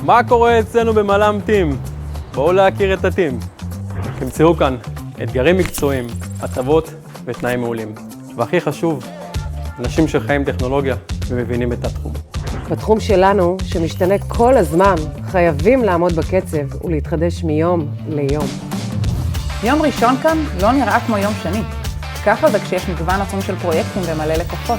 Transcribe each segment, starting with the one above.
מה קורה אצלנו במל"מ טים? בואו להכיר את הטים. תמצאו כאן אתגרים מקצועיים, הטבות ותנאים מעולים. והכי חשוב, אנשים שחיים טכנולוגיה ומבינים את התחום. בתחום שלנו, שמשתנה כל הזמן, חייבים לעמוד בקצב ולהתחדש מיום ליום. יום ראשון כאן לא נראה כמו יום שני. ככה זה כשיש מגוון עצום של פרויקטים ומלא לקוחות.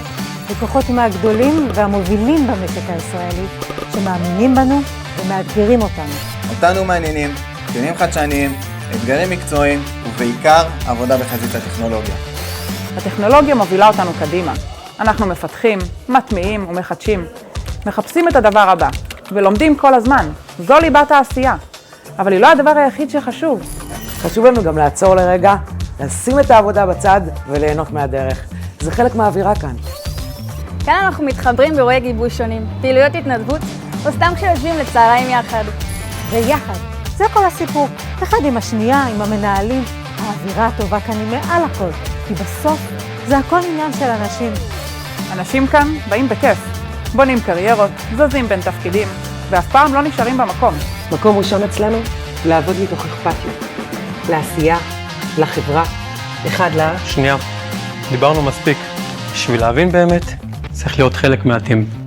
לקוחות מהגדולים והמובילים במשק הישראלי, שמאמינים בנו ומאתגרים אותנו. אותנו מעניינים, כלים חדשניים, אתגרים מקצועיים ובעיקר עבודה בחזית הטכנולוגיה. הטכנולוגיה מובילה אותנו קדימה. אנחנו מפתחים, מטמיעים ומחדשים. מחפשים את הדבר הבא ולומדים כל הזמן. זו ליבת העשייה. אבל היא לא הדבר היחיד שחשוב. חשוב לנו גם לעצור לרגע, לשים את העבודה בצד וליהנות מהדרך. זה חלק מהאווירה כאן. כאן אנחנו מתחברים באירועי גיבוי שונים, פעילויות התנדבות, או סתם כשיושבים לצהריים יחד. ויחד, זה כל הסיפור. אחד עם השנייה, עם המנהלים. האווירה הטובה כאן היא מעל הכל, כי בסוף זה הכל עניין של אנשים. אנשים כאן באים בכיף, בונים קריירות, זזים בין תפקידים, ואף פעם לא נשארים במקום. מקום ראשון אצלנו, לעבוד מתוך אכפתיות. לעשייה, לחברה, אחד שנייה, דיברנו מספיק. בשביל להבין באמת, צריך להיות חלק מהטים.